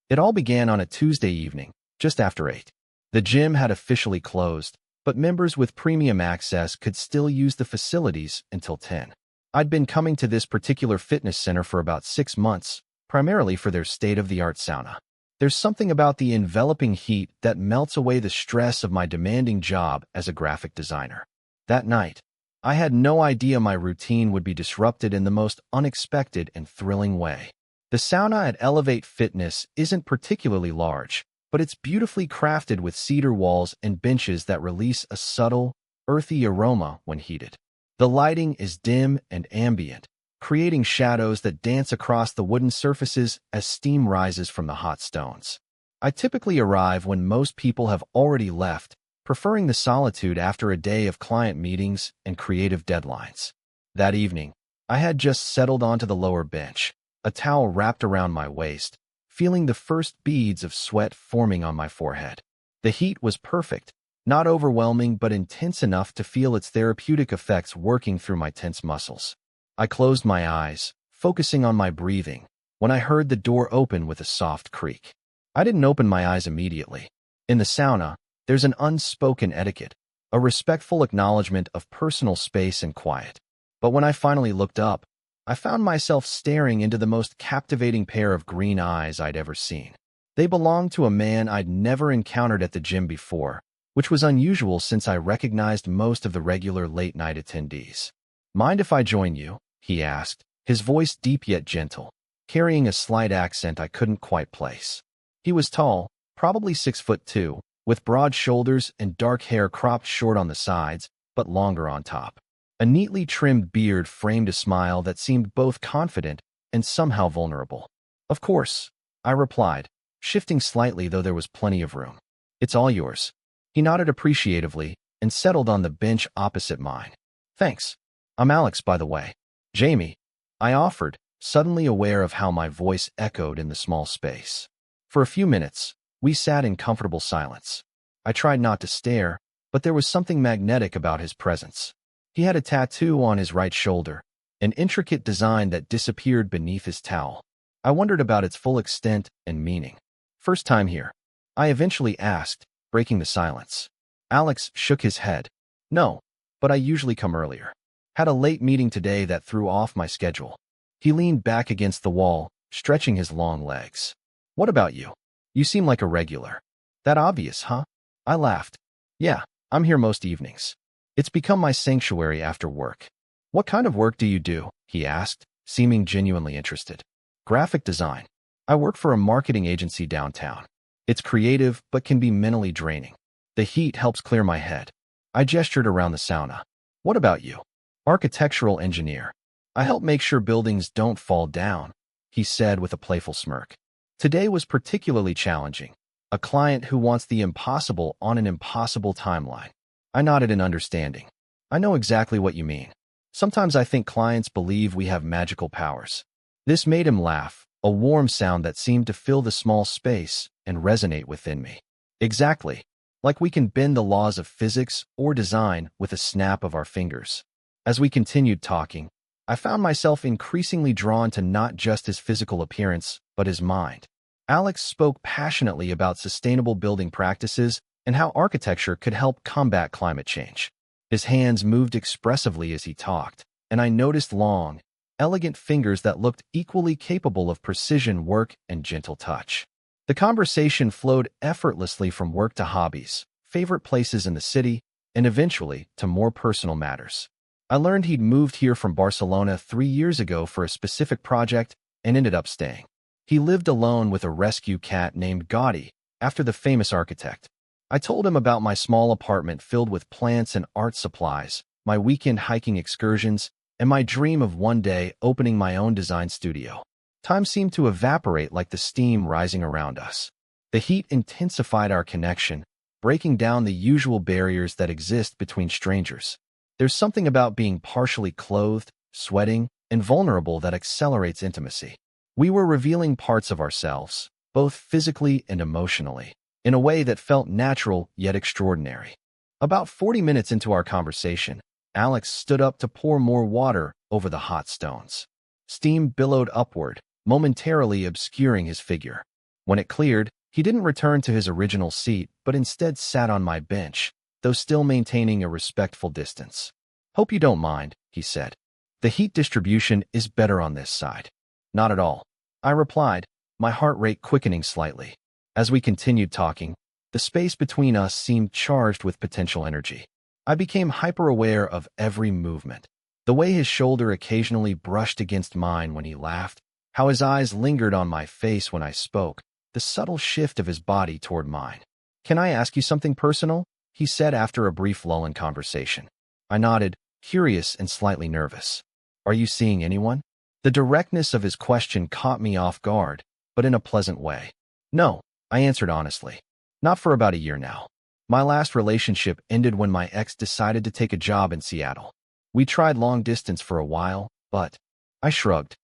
It all began on a Tuesday evening, just after 8. The gym had officially closed, but members with premium access could still use the facilities until 10. I'd been coming to this particular fitness center for about 6 months, primarily for their state-of-the-art sauna. There's something about the enveloping heat that melts away the stress of my demanding job as a graphic designer. That night, I had no idea my routine would be disrupted in the most unexpected and thrilling way. The sauna at Elevate Fitness isn't particularly large, but it's beautifully crafted with cedar walls and benches that release a subtle, earthy aroma when heated. The lighting is dim and ambient, creating shadows that dance across the wooden surfaces as steam rises from the hot stones. I typically arrive when most people have already left, preferring the solitude after a day of client meetings and creative deadlines. That evening, I had just settled onto the lower bench, a towel wrapped around my waist, feeling the first beads of sweat forming on my forehead. The heat was perfect, not overwhelming but intense enough to feel its therapeutic effects working through my tense muscles. I closed my eyes, focusing on my breathing, when I heard the door open with a soft creak. I didn't open my eyes immediately. In the sauna, there's an unspoken etiquette, a respectful acknowledgement of personal space and quiet. But when I finally looked up, I found myself staring into the most captivating pair of green eyes I'd ever seen. They belonged to a man I'd never encountered at the gym before, which was unusual since I recognized most of the regular late-night attendees. "Mind if I join you?" he asked, his voice deep yet gentle, carrying a slight accent I couldn't quite place. He was tall, probably 6'2", with broad shoulders and dark hair cropped short on the sides, but longer on top. A neatly trimmed beard framed a smile that seemed both confident and somehow vulnerable. "Of course," I replied, shifting slightly though there was plenty of room. "It's all yours." He nodded appreciatively and settled on the bench opposite mine. "Thanks. I'm Alex, by the way." "Jamie," I offered, suddenly aware of how my voice echoed in the small space. For a few minutes, we sat in comfortable silence. I tried not to stare, but there was something magnetic about his presence. He had a tattoo on his right shoulder, an intricate design that disappeared beneath his towel. I wondered about its full extent and meaning. "First time here?" I eventually asked, breaking the silence. Alex shook his head. "No, but I usually come earlier. Had a late meeting today that threw off my schedule." He leaned back against the wall, stretching his long legs. "What about you? You seem like a regular." "That obvious, huh?" I laughed. "Yeah, I'm here most evenings. It's become my sanctuary after work." "What kind of work do you do?" he asked, seeming genuinely interested. "Graphic design. I work for a marketing agency downtown. It's creative but can be mentally draining. The heat helps clear my head." I gestured around the sauna. "What about you?" "Architectural engineer. I help make sure buildings don't fall down," he said with a playful smirk. Today was particularly challenging. A client who wants the impossible on an impossible timeline. I nodded in understanding. "I know exactly what you mean. Sometimes I think clients believe we have magical powers." This made him laugh, a warm sound that seemed to fill the small space and resonate within me. "Exactly. Like we can bend the laws of physics or design with a snap of our fingers." As we continued talking, I found myself increasingly drawn to not just his physical appearance, but his mind. Alex spoke passionately about sustainable building practices and how architecture could help combat climate change. His hands moved expressively as he talked, and I noticed long, elegant fingers that looked equally capable of precision work and gentle touch. The conversation flowed effortlessly from work to hobbies, favorite places in the city, and eventually to more personal matters. I learned he'd moved here from Barcelona 3 years ago for a specific project and ended up staying. He lived alone with a rescue cat named Gaudi, after the famous architect. I told him about my small apartment filled with plants and art supplies, my weekend hiking excursions, and my dream of one day opening my own design studio. Time seemed to evaporate like the steam rising around us. The heat intensified our connection, breaking down the usual barriers that exist between strangers. There's something about being partially clothed, sweating, and vulnerable that accelerates intimacy. We were revealing parts of ourselves, both physically and emotionally, in a way that felt natural yet extraordinary. About 40 minutes into our conversation, Alex stood up to pour more water over the hot stones. Steam billowed upward, momentarily obscuring his figure. When it cleared, he didn't return to his original seat, but instead sat on my bench, though still maintaining a respectful distance. "Hope you don't mind," he said. "The heat distribution is better on this side." "Not at all," I replied, my heart rate quickening slightly. As we continued talking, the space between us seemed charged with potential energy. I became hyper-aware of every movement. The way his shoulder occasionally brushed against mine when he laughed, how his eyes lingered on my face when I spoke, the subtle shift of his body toward mine. "Can I ask you something personal?" he said after a brief lull in conversation. I nodded, curious and slightly nervous. "Are you seeing anyone?" The directness of his question caught me off guard, but in a pleasant way. "No," I answered honestly. "Not for about a year now. My last relationship ended when my ex decided to take a job in Seattle. We tried long distance for a while, but..." I shrugged.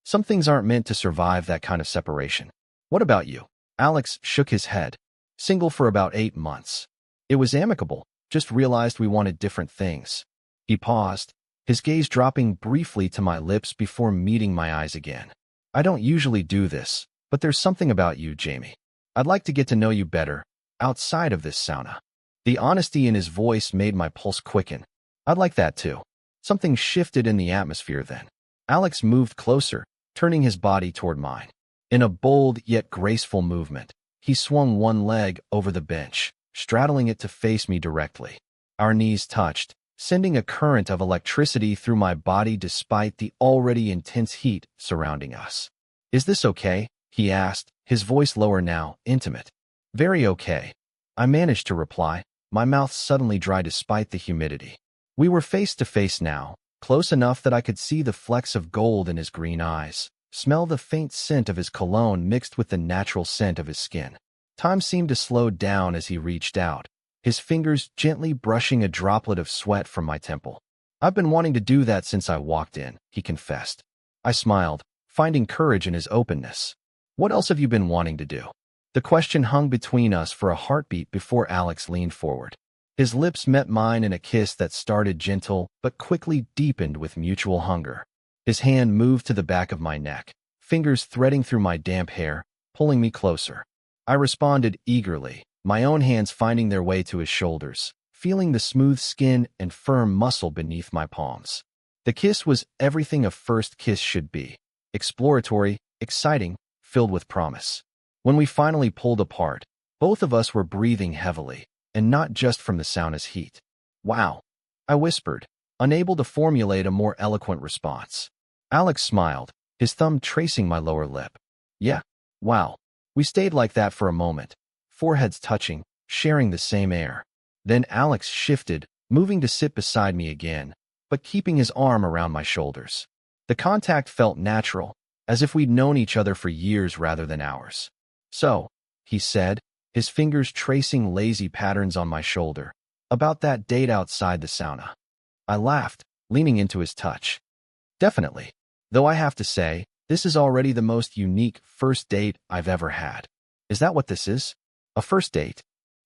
"Some things aren't meant to survive that kind of separation." "What about you?" Alex shook his head. "Single for about 8 months. It was amicable, just realized we wanted different things." He paused, his gaze dropping briefly to my lips before meeting my eyes again. "I don't usually do this, but there's something about you, Jamie. I'd like to get to know you better, outside of this sauna." The honesty in his voice made my pulse quicken. "I'd like that too." Something shifted in the atmosphere then. Alex moved closer, turning his body toward mine. In a bold yet graceful movement, he swung one leg over the bench, straddling it to face me directly. Our knees touched, sending a current of electricity through my body despite the already intense heat surrounding us. "Is this okay?" he asked, his voice lower now, intimate. "Very okay," I managed to reply, my mouth suddenly dry despite the humidity. We were face to face now, close enough that I could see the flecks of gold in his green eyes, smell the faint scent of his cologne mixed with the natural scent of his skin. Time seemed to slow down as he reached out, his fingers gently brushing a droplet of sweat from my temple. "I've been wanting to do that since I walked in," he confessed. I smiled, finding courage in his openness. "What else have you been wanting to do?" The question hung between us for a heartbeat before Alex leaned forward. His lips met mine in a kiss that started gentle but quickly deepened with mutual hunger. His hand moved to the back of my neck, fingers threading through my damp hair, pulling me closer. I responded eagerly, my own hands finding their way to his shoulders, feeling the smooth skin and firm muscle beneath my palms. The kiss was everything a first kiss should be: exploratory, exciting, filled with promise. When we finally pulled apart, both of us were breathing heavily, and not just from the sauna's heat. "Wow," I whispered, unable to formulate a more eloquent response. Alex smiled, his thumb tracing my lower lip. "Yeah, wow." We stayed like that for a moment, foreheads touching, sharing the same air. Then Alex shifted, moving to sit beside me again, but keeping his arm around my shoulders. The contact felt natural, as if we'd known each other for years rather than hours. "So," he said, his fingers tracing lazy patterns on my shoulder, "about that date outside the sauna." I laughed, leaning into his touch. "Definitely. Though I have to say, this is already the most unique first date I've ever had." "Is that what this is? A first date?"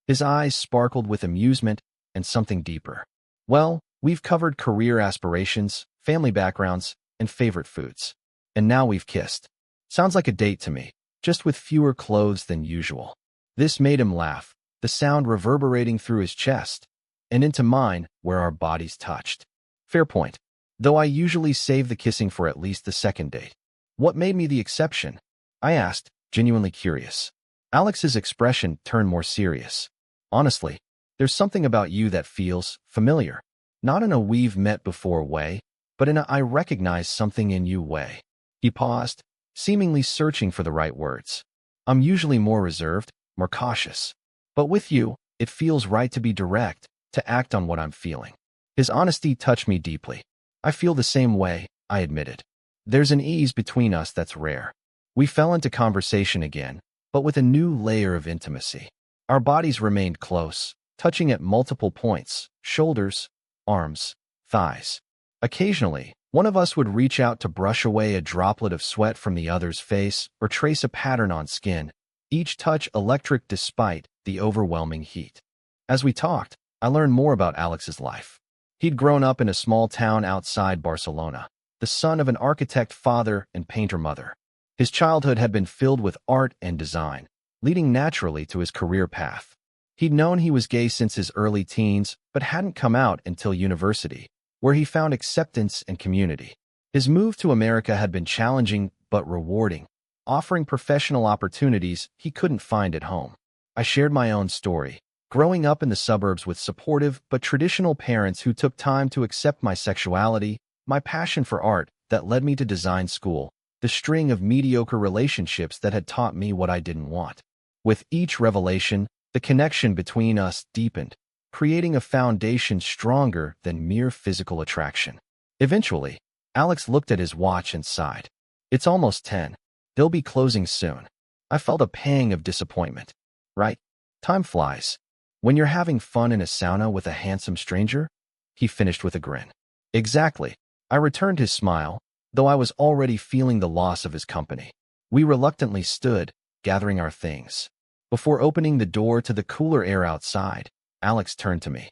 His eyes sparkled with amusement and something deeper. "Well, we've covered career aspirations, family backgrounds, and favorite foods. And now we've kissed. Sounds like a date to me, just with fewer clothes than usual." This made him laugh, the sound reverberating through his chest and into mine where our bodies touched. "Fair point. Though I usually save the kissing for at least the second date." "What made me the exception?" I asked, genuinely curious. Alex's expression turned more serious. "Honestly, there's something about you that feels familiar. Not in a we've met before way, but in a I recognize something in you way." He paused, seemingly searching for the right words. "I'm usually more reserved, more cautious. But with you, it feels right to be direct, to act on what I'm feeling." His honesty touched me deeply. "I feel the same way," I admitted. "There's an ease between us that's rare." We fell into conversation again, but with a new layer of intimacy. Our bodies remained close, touching at multiple points: shoulders, arms, thighs. Occasionally, one of us would reach out to brush away a droplet of sweat from the other's face or trace a pattern on skin, each touch electric despite the overwhelming heat. As we talked, I learned more about Alex's life. He'd grown up in a small town outside Barcelona, the son of an architect father and painter mother. His childhood had been filled with art and design, leading naturally to his career path. He'd known he was gay since his early teens, but hadn't come out until university, where he found acceptance and community. His move to America had been challenging but rewarding, offering professional opportunities he couldn't find at home. I shared my own story, growing up in the suburbs with supportive but traditional parents who took time to accept my sexuality, my passion for art that led me to design school, the string of mediocre relationships that had taught me what I didn't want. With each revelation, the connection between us deepened, creating a foundation stronger than mere physical attraction. Eventually, Alex looked at his watch and sighed. It's almost 10. They'll be closing soon. I felt a pang of disappointment. Right? Time flies. When you're having fun in a sauna with a handsome stranger? He finished with a grin. Exactly. I returned his smile, though I was already feeling the loss of his company. We reluctantly stood, gathering our things. Before opening the door to the cooler air outside, Alex turned to me.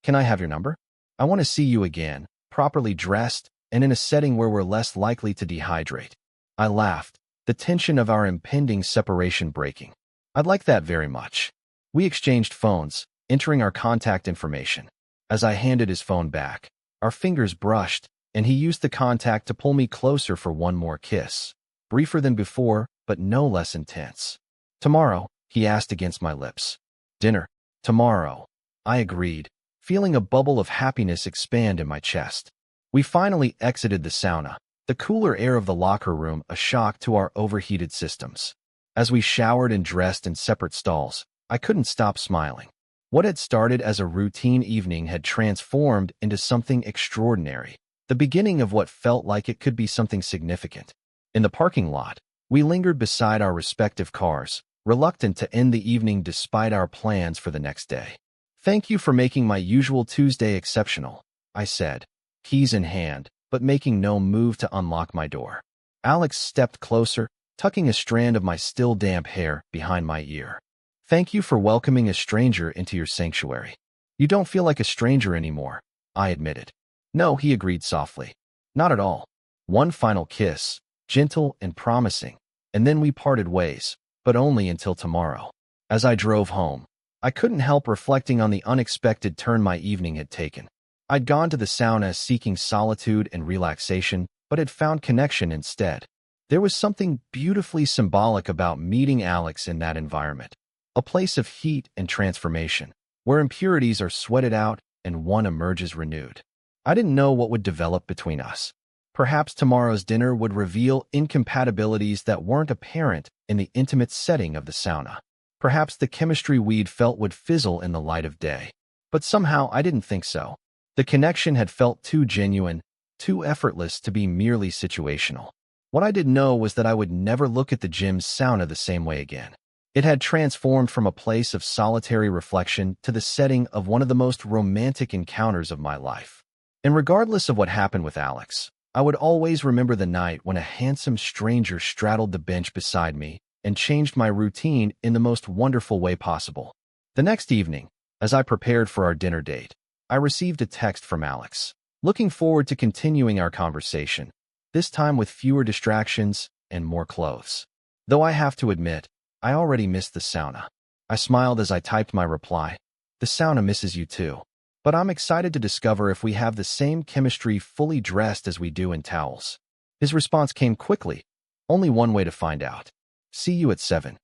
Can I have your number? I want to see you again, properly dressed, and in a setting where we're less likely to dehydrate. I laughed, the tension of our impending separation breaking. I'd like that very much. We exchanged phones, entering our contact information. As I handed his phone back, our fingers brushed, and he used the contact to pull me closer for one more kiss. Briefer than before, but no less intense. Tomorrow, he asked against my lips. Dinner. Tomorrow. I agreed, feeling a bubble of happiness expand in my chest. We finally exited the sauna, the cooler air of the locker room a shock to our overheated systems. As we showered and dressed in separate stalls, I couldn't stop smiling. What had started as a routine evening had transformed into something extraordinary, the beginning of what felt like it could be something significant. In the parking lot, we lingered beside our respective cars, reluctant to end the evening despite our plans for the next day. Thank you for making my usual Tuesday exceptional, I said, keys in hand, but making no move to unlock my door. Alex stepped closer, tucking a strand of my still damp hair behind my ear. Thank you for welcoming a stranger into your sanctuary. You don't feel like a stranger anymore, I admitted. No, he agreed softly. Not at all. One final kiss, gentle and promising, and then we parted ways, but only until tomorrow. As I drove home, I couldn't help reflecting on the unexpected turn my evening had taken. I'd gone to the sauna seeking solitude and relaxation, but had found connection instead. There was something beautifully symbolic about meeting Alex in that environment. A place of heat and transformation, where impurities are sweated out and one emerges renewed. I didn't know what would develop between us. Perhaps tomorrow's dinner would reveal incompatibilities that weren't apparent in the intimate setting of the sauna. Perhaps the chemistry we'd felt would fizzle in the light of day. But somehow I didn't think so. The connection had felt too genuine, too effortless to be merely situational. What I didn't know was that I would never look at the gym's sauna the same way again. It had transformed from a place of solitary reflection to the setting of one of the most romantic encounters of my life. And regardless of what happened with Alex, I would always remember the night when a handsome stranger straddled the bench beside me and changed my routine in the most wonderful way possible. The next evening, as I prepared for our dinner date, I received a text from Alex, looking forward to continuing our conversation, this time with fewer distractions and more clothes. Though I have to admit, I already missed the sauna. I smiled as I typed my reply. The sauna misses you too. But I'm excited to discover if we have the same chemistry fully dressed as we do in towels. His response came quickly. Only one way to find out. See you at 7.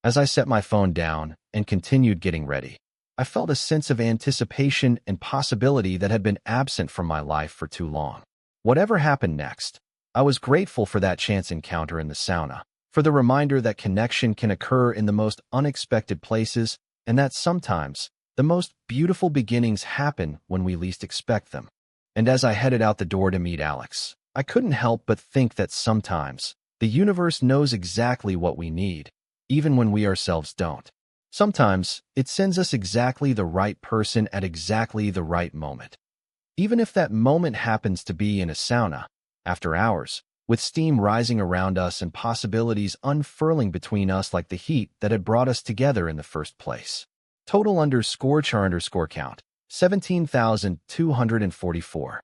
As I set my phone down and continued getting ready, I felt a sense of anticipation and possibility that had been absent from my life for too long. Whatever happened next, I was grateful for that chance encounter in the sauna, for the reminder that connection can occur in the most unexpected places and that sometimes the most beautiful beginnings happen when we least expect them. And as I headed out the door to meet Alex, I couldn't help but think that sometimes the universe knows exactly what we need, even when we ourselves don't. Sometimes it sends us exactly the right person at exactly the right moment. Even if that moment happens to be in a sauna, after hours, with steam rising around us and possibilities unfurling between us like the heat that had brought us together in the first place. Total _char_count, 17,244.